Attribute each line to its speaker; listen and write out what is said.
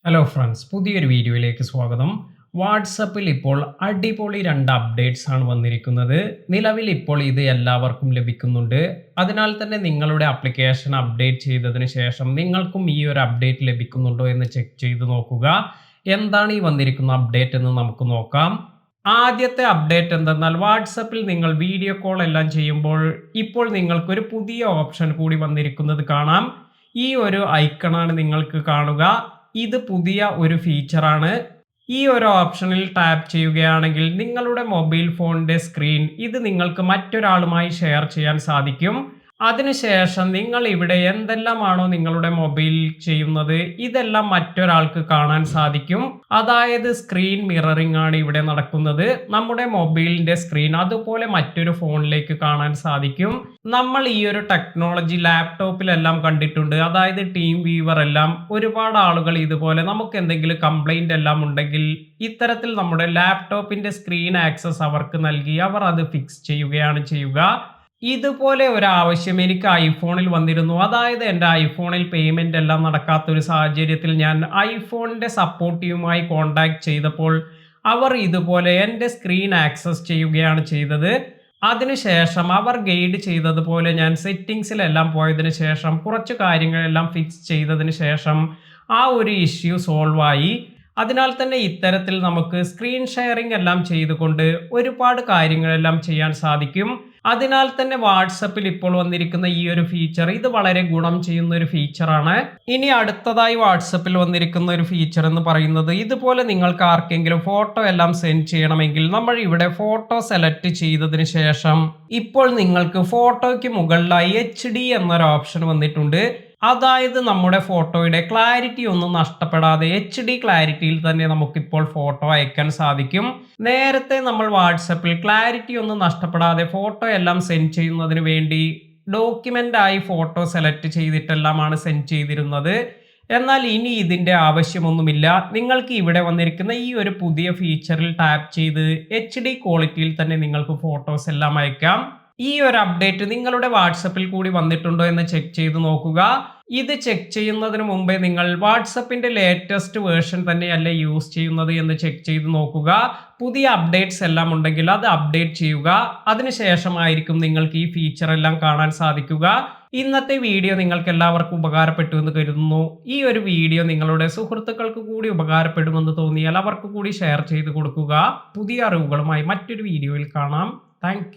Speaker 1: Hello friends, പുതിയൊരു വീഡിയോയിലേക്ക് സ്വാഗതം. വാട്സപ്പിൽ ഇപ്പോൾ അടിപൊളി 2 അപ്ഡേറ്റ്സ് ആണ് വന്നിരിക്കുന്നത്. നിലവിൽ ഇപ്പോൾ ഇത് എല്ലാവർക്കും ലഭിക്കുന്നുണ്ട്. അതിനാൽ തന്നെ നിങ്ങളുടെ ആപ്ലിക്കേഷൻ അപ്ഡേറ്റ് ചെയ്തതിന് ശേഷം നിങ്ങൾക്കും ഈ ഒരു അപ്ഡേറ്റ് ലഭിക്കുന്നുണ്ടോ എന്ന് ചെക്ക് ചെയ്ത് നോക്കുക. എന്താണ് ഈ വന്നിരിക്കുന്ന അപ്ഡേറ്റ് എന്ന് നമുക്ക് നോക്കാം. ആദ്യത്തെ അപ്ഡേറ്റ് എന്തെന്നാൽ വാട്സപ്പിൽ നിങ്ങൾ വീഡിയോ കോൾ എല്ലാം ചെയ്യുമ്പോൾ ഇപ്പോൾ നിങ്ങൾക്കൊരു പുതിയ ഓപ്ഷൻ കൂടി വന്നിരിക്കുന്നത് കാണാം. ഈ ഒരു ഐക്കണാണ് നിങ്ങൾക്ക് കാണുക. ഇത് പുതിയ ഒരു ഫീച്ചറാണ്. ഈ ഒരു ഓപ്ഷനിൽ ടാപ്പ് ചെയ്യുകയാണെങ്കിൽ നിങ്ങളുടെ മൊബൈൽ ഫോണിന്റെ സ്ക്രീൻ ഇത് നിങ്ങൾക്ക് മറ്റൊരാളുമായി ഷെയർ ചെയ്യാൻ സാധിക്കും. അതിനുശേഷം നിങ്ങൾ ഇവിടെ എന്തെല്ലാമാണോ നിങ്ങളുടെ മൊബൈലിൽ ചെയ്യുന്നത് ഇതെല്ലാം മറ്റൊരാൾക്ക് കാണാൻ സാധിക്കും. അതായത് സ്ക്രീൻ മിററിംഗ് ആണ് ഇവിടെ നടക്കുന്നത്. നമ്മുടെ മൊബൈലിന്റെ സ്ക്രീൻ അതുപോലെ മറ്റൊരു ഫോണിലേക്ക് കാണാൻ സാധിക്കും. നമ്മൾ ഈ ഒരു ടെക്നോളജി ലാപ്ടോപ്പിലെല്ലാം കണ്ടിട്ടുണ്ട്. അതായത് ടീം വ്യൂവർ എല്ലാം ഒരുപാട് ആളുകൾ ഇതുപോലെ നമുക്ക് എന്തെങ്കിലും കംപ്ലൈന്റ് എല്ലാം ഉണ്ടെങ്കിൽ ഇത്തരത്തിൽ നമ്മുടെ ലാപ്ടോപ്പിന്റെ സ്ക്രീൻ ആക്സസ് അവർക്ക് നൽകി അവർ അത് ഫിക്സ് ചെയ്യുകയാണ് ചെയ്യുക. ഇതുപോലെ ഒരു ആവശ്യം എനിക്ക് ഐഫോണിൽ വന്നിരുന്നു. അതായത് എൻ്റെ ഐഫോണിൽ പേയ്മെന്റ് എല്ലാം നടക്കാത്ത ഒരു സാഹചര്യത്തിൽ ഞാൻ ഐഫോണിന്റെ സപ്പോർട്ട് ടീമുമായി കോൺടാക്ട് ചെയ്തപ്പോൾ അവർ ഇതുപോലെ എൻ്റെ സ്ക്രീൻ ആക്സസ് ചെയ്യുകയാണ് ചെയ്തത്. അതിനുശേഷം അവർ ഗൈഡ് ചെയ്തതുപോലെ ഞാൻ സെറ്റിംഗ്സിലെല്ലാം പോയതിനു ശേഷം കുറച്ച് കാര്യങ്ങളെല്ലാം ഫിക്സ് ചെയ്തതിന് ശേഷം ആ ഒരു ഇഷ്യൂ സോൾവ് ആയി. അതിനാൽ തന്നെ ഇത്തരത്തിൽ നമുക്ക് സ്ക്രീൻ ഷെയറിംഗ് എല്ലാം ചെയ്തുകൊണ്ട് ഒരുപാട് കാര്യങ്ങളെല്ലാം ചെയ്യാൻ സാധിക്കും. അതിനാൽ തന്നെ വാട്സപ്പിൽ ഇപ്പോൾ വന്നിരിക്കുന്ന ഈ ഒരു ഫീച്ചർ ഇത് വളരെ ഗുണം ചെയ്യുന്ന ഒരു ഫീച്ചറാണ്. ഇനി അടുത്തതായി വാട്സപ്പിൽ വന്നിരിക്കുന്ന ഒരു ഫീച്ചർ എന്ന് പറയുന്നത് ഇതുപോലെ നിങ്ങൾക്ക് ആർക്കെങ്കിലും ഫോട്ടോ എല്ലാം സെൻഡ് ചെയ്യണമെങ്കിൽ നമ്മൾ ഇവിടെ ഫോട്ടോ സെലക്ട് ചെയ്തതിന് ശേഷം ഇപ്പോൾ നിങ്ങൾക്ക് ഫോട്ടോയ്ക്ക് മുകളിലായി HD എന്നൊരു ഓപ്ഷൻ വന്നിട്ടുണ്ട്. അതായത് നമ്മുടെ ഫോട്ടോയുടെ ക്ലാരിറ്റി ഒന്നും നഷ്ടപ്പെടാതെ HD ക്ലാരിറ്റിയിൽ തന്നെ നമുക്കിപ്പോൾ ഫോട്ടോ അയക്കാൻ സാധിക്കും. നേരത്തെ നമ്മൾ വാട്സപ്പിൽ ക്ലാരിറ്റി ഒന്നും നഷ്ടപ്പെടാതെ ഫോട്ടോ എല്ലാം സെൻഡ് ചെയ്യുന്നതിന് വേണ്ടി ഡോക്യുമെന്റ് ആയി ഫോട്ടോ സെലക്ട് ചെയ്തിട്ടെല്ലാമാണ് സെൻഡ് ചെയ്തിരുന്നത്. എന്നാൽ ഇനി ഇതിന്റെ ആവശ്യമൊന്നുമില്ല. നിങ്ങൾക്ക് ഇവിടെ വന്നിരിക്കുന്ന ഈ ഒരു പുതിയ ഫീച്ചറിൽ ടാപ്പ് ചെയ്ത് HD ക്വാളിറ്റിയിൽ തന്നെ നിങ്ങൾക്ക് ഫോട്ടോസ് എല്ലാം അയക്കാം. ഈ ഒരു അപ്ഡേറ്റ് നിങ്ങളുടെ വാട്സപ്പിൽ കൂടി വന്നിട്ടുണ്ടോ എന്ന് ചെക്ക് ചെയ്ത് നോക്കുക. ഇത് ചെക്ക് ചെയ്യുന്നതിന് മുമ്പേ നിങ്ങൾ വാട്സപ്പിന്റെ ലേറ്റസ്റ്റ് വേർഷൻ തന്നെയല്ലേ യൂസ് ചെയ്യുന്നത് എന്ന് ചെക്ക് ചെയ്ത് നോക്കുക. പുതിയ അപ്ഡേറ്റ്സ് എല്ലാം ഉണ്ടെങ്കിൽ അത് അപ്ഡേറ്റ് ചെയ്യുക. അതിനുശേഷമായിരിക്കും നിങ്ങൾക്ക് ഈ ഫീച്ചർ എല്ലാം കാണാൻ സാധിക്കുക. ഇന്നത്തെ വീഡിയോ നിങ്ങൾക്ക് എല്ലാവർക്കും ഉപകാരപ്പെട്ടു എന്ന് കരുതുന്നു. ഈ ഒരു വീഡിയോ നിങ്ങളുടെ സുഹൃത്തുക്കൾക്ക് കൂടി ഉപകാരപ്പെടുമെന്ന് തോന്നിയാൽ അവർക്ക് കൂടി ഷെയർ ചെയ്ത് കൊടുക്കുക. പുതിയ അറിവുകളുമായി മറ്റൊരു വീഡിയോയിൽ കാണാം. താങ്ക്